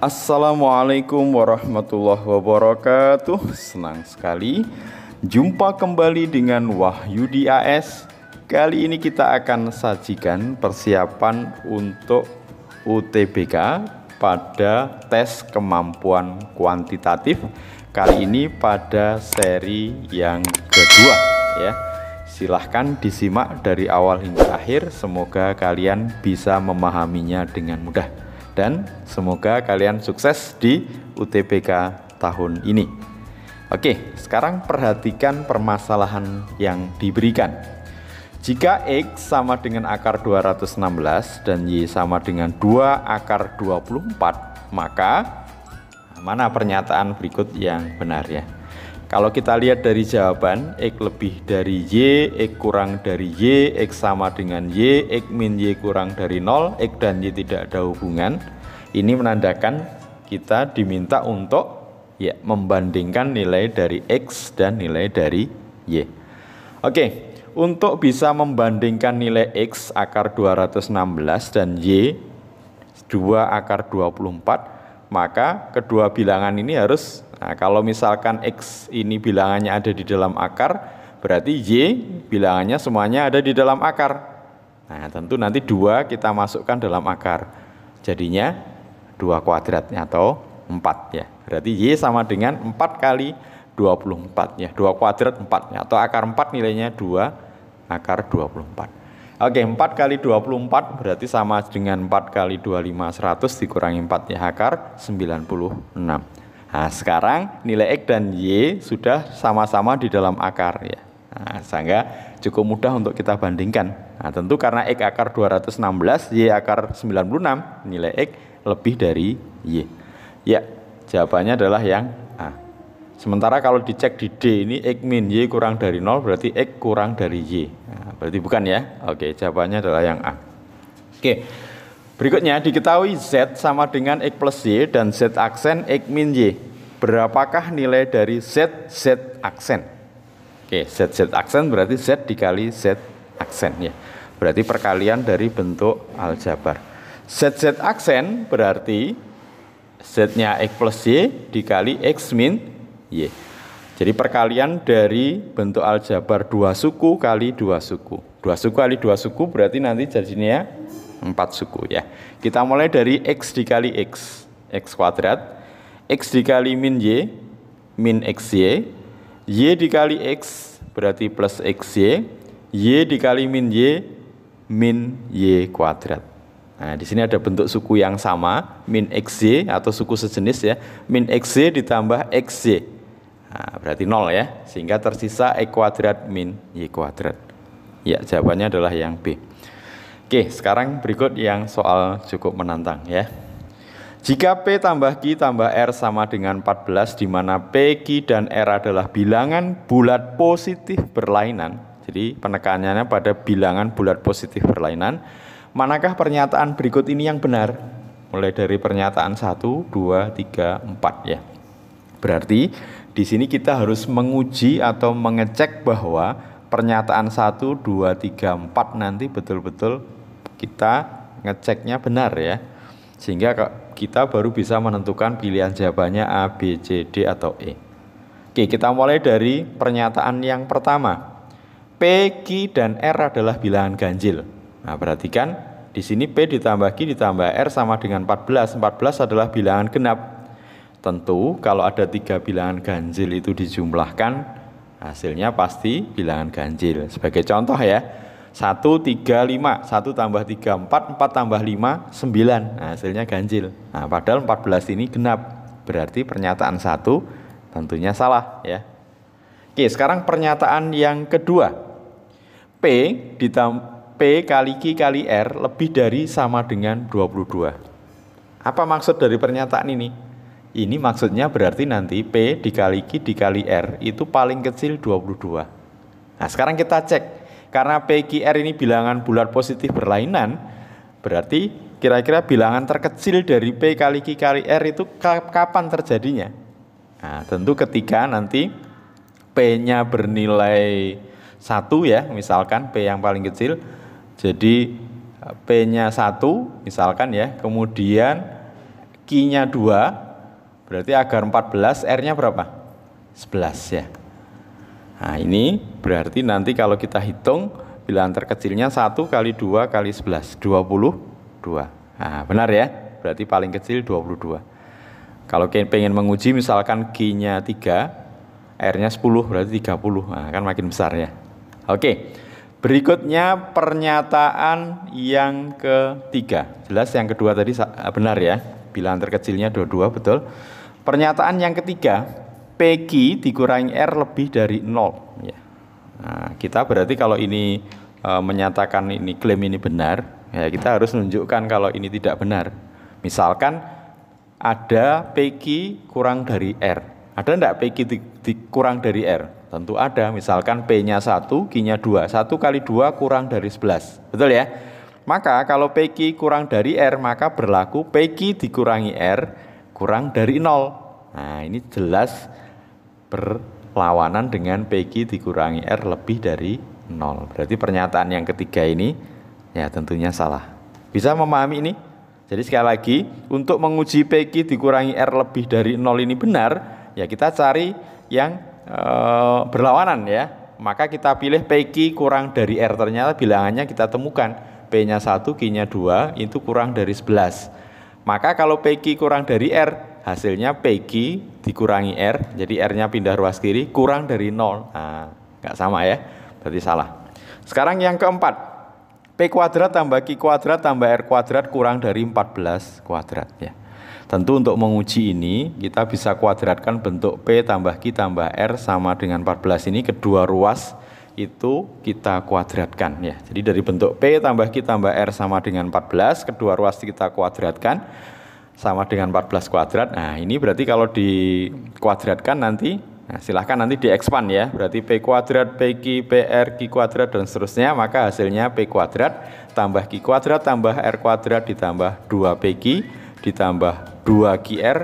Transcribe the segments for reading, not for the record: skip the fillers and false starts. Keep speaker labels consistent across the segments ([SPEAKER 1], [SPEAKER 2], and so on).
[SPEAKER 1] Assalamualaikum warahmatullahi wabarakatuh. Senang sekali jumpa kembali dengan Wahyudi AS. Kali ini kita akan sajikan persiapan untuk UTBK pada tes kemampuan kuantitatif. Kali ini pada seri yang kedua ya. Silahkan disimak dari awal hingga akhir. Semoga kalian bisa memahaminya dengan mudah. Dan semoga kalian sukses di UTBK tahun ini. Oke, sekarang perhatikan permasalahan yang diberikan. Jika X sama dengan akar 216 dan Y sama dengan 2 akar 24, maka mana pernyataan berikut yang benar ya? Kalau kita lihat dari jawaban, X lebih dari Y, X kurang dari Y, X sama dengan Y, X min Y kurang dari 0, X dan Y tidak ada hubungan. Ini menandakan kita diminta untuk ya membandingkan nilai dari X dan nilai dari Y. Oke, untuk bisa membandingkan nilai X akar 216 dan Y 2 akar 24, maka kedua bilangan ini harus, kalau misalkan X ini bilangannya ada di dalam akar, berarti Y bilangannya semuanya ada di dalam akar. Nah, tentu nanti 2 kita masukkan dalam akar. Jadinya 2 kuadratnya atau 4 ya. Berarti Y sama dengan 4 kali 24 ya. 2 kuadrat 4 ya. Atau akar 4 nilainya 2 akar 24. Oke, 4 kali 24 berarti sama dengan 4 kali 25, 100 dikurangi 4 ya, akar 96. Nah, sekarang nilai X dan Y sudah sama-sama di dalam akar ya. Nah, sehingga cukup mudah untuk kita bandingkan. Nah, tentu karena X akar 216, Y akar 96, nilai X lebih dari Y. Ya, jawabannya adalah yang A. Sementara kalau dicek di D ini X min Y kurang dari 0 berarti X kurang dari Y. Nah, berarti bukan ya. Oke, jawabannya adalah yang A. Oke, berikutnya diketahui Z sama dengan X plus Y dan Z aksen X min Y. Berapakah nilai dari Z aksen? Oke, Z aksen berarti Z dikali Z aksen ya. Berarti perkalian dari bentuk aljabar. Z aksen berarti Z-nya X plus Y dikali X min Y. Jadi perkalian dari bentuk aljabar 2 suku kali 2 suku. 2 suku kali 2 suku berarti nanti jadinya 4 suku ya. Kita mulai dari X dikali X, X kuadrat. X dikali min XY. Y dikali X berarti plus XY. Y dikali min Y kuadrat. Nah, di sini ada bentuk suku yang sama, min XY atau suku sejenis ya. Min XY ditambah XY. Nah, berarti 0 ya, sehingga tersisa X kuadrat min Y kuadrat. Ya, jawabannya adalah yang B. Oke, sekarang berikut yang soal cukup menantang ya. Jika P tambah Q tambah R sama dengan 14, di mana P, Q, dan R adalah bilangan bulat positif berlainan. Jadi penekanannya pada bilangan bulat positif berlainan. Manakah pernyataan berikut ini yang benar? Mulai dari pernyataan 1, 2, 3, 4 ya. Berarti di sini kita harus menguji atau mengecek bahwa pernyataan 1, 2, 3, 4 nanti betul-betul kita ngeceknya benar ya. Sehingga kita baru bisa menentukan pilihan jawabannya A, B, C, D, atau E. Oke, kita mulai dari pernyataan yang pertama. P, Q, dan R adalah bilangan ganjil. Nah, perhatikan di sini P ditambah Q ditambah R sama dengan 14. 14 adalah bilangan genap. Tentu kalau ada 3 bilangan ganjil itu dijumlahkan, hasilnya pasti bilangan ganjil. Sebagai contoh ya, 1, 3, 5, 1 tambah 3, 4, 4 tambah 5, 9. Nah, hasilnya ganjil. Nah, padahal 14 ini genap. Berarti pernyataan 1 tentunya salah ya. Oke, sekarang pernyataan yang kedua. P kali Q kali R lebih dari sama dengan 22. Apa maksud dari pernyataan ini? Ini maksudnya berarti nanti P dikali Q dikali R itu paling kecil 22. Nah, sekarang kita cek. Karena P, Q, R ini bilangan bulat positif berlainan, berarti kira-kira bilangan terkecil dari P kali Q kali R itu kapan terjadinya? Nah, tentu ketika nanti P-nya bernilai 1 ya, misalkan P yang paling kecil. Jadi P-nya 1 misalkan ya, kemudian Q-nya 2, berarti agar 14, R-nya berapa? 11 ya. Nah ini berarti nanti kalau kita hitung bilangan terkecilnya 1 kali 2 kali 11, 22. Nah benar ya, berarti paling kecil 22. Kalau pengen menguji misalkan Q-nya 3, R-nya 10, berarti 30. Nah, kan makin besar ya. Oke, berikutnya pernyataan yang ketiga. Jelas yang kedua tadi benar ya, bilangan terkecilnya 22, betul. Pernyataan yang ketiga, PQ dikurangi R lebih dari 0 ya. Nah, kita berarti kalau ini menyatakan ini klaim ini benar, ya kita harus menunjukkan kalau ini tidak benar. Misalkan ada PQ kurang dari R. Ada enggak PQ kurang dari R? Tentu ada. Misalkan P-nya 1, Q-nya 2. 1 kali 2 kurang dari 11. Betul ya? Maka kalau PQ kurang dari R, maka berlaku PQ dikurangi R kurang dari 0. Nah, ini jelas berlawanan dengan PQ dikurangi R lebih dari 0. Berarti pernyataan yang ketiga ini ya tentunya salah. Bisa memahami ini? Jadi sekali lagi, untuk menguji PQ dikurangi R lebih dari 0 ini benar, ya kita cari yang berlawanan ya. Maka kita pilih PQ kurang dari R, ternyata bilangannya kita temukan. P-nya 1, Q-nya 2, itu kurang dari 11. Maka kalau PQ kurang dari R, hasilnya PQ dikurangi R, jadi R-nya pindah ruas kiri, kurang dari 0. Nah, nggak sama ya, berarti salah. Sekarang yang keempat. P kuadrat tambah Q kuadrat tambah R kuadrat kurang dari 14 kuadrat ya. Tentu untuk menguji ini kita bisa kuadratkan bentuk P tambah Q tambah R sama dengan 14 ini, kedua ruas itu kita kuadratkan ya. Jadi dari bentuk P tambah Q tambah R sama dengan 14, kedua ruas kita kuadratkan sama dengan 14 kuadrat. Nah ini berarti kalau dikuadratkan nanti, nah, silahkan nanti diekspan ya, berarti P kuadrat, PQ, PR, Q kuadrat, dan seterusnya, maka hasilnya P kuadrat tambah Q kuadrat tambah R kuadrat ditambah 2PQ ditambah 2QR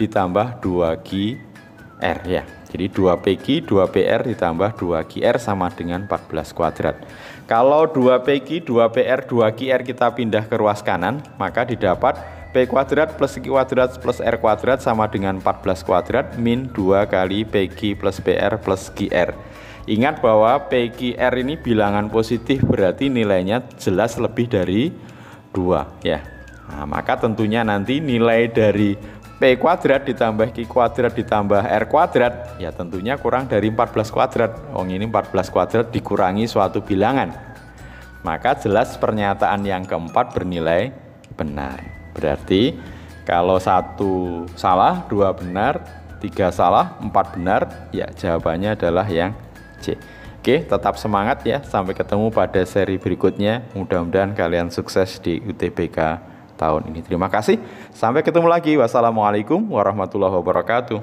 [SPEAKER 1] ditambah 2QR ya. Jadi 2PQ, 2PR ditambah 2QR sama dengan 14 kuadrat. Kalau 2PQ, 2PR, 2QR kita pindah ke ruas kanan, maka didapat P kuadrat plus Q kuadrat plus R kuadrat sama dengan 14 kuadrat min 2 kali PQ plus PR plus QR. Ingat bahwa PQR ini bilangan positif, berarti nilainya jelas lebih dari 2 ya. Nah, maka tentunya nanti nilai dari P kuadrat ditambah Q kuadrat ditambah R kuadrat ya tentunya kurang dari 14 kuadrat. Ini 14 kuadrat dikurangi suatu bilangan. Maka jelas pernyataan yang keempat bernilai benar. Berarti kalau 1 salah, 2 benar, 3 salah, 4 benar, ya jawabannya adalah yang C. Oke, tetap semangat ya. Sampai ketemu pada seri berikutnya. Mudah-mudahan kalian sukses di UTBK tahun ini. Terima kasih. Sampai ketemu lagi. Wassalamualaikum warahmatullahi wabarakatuh.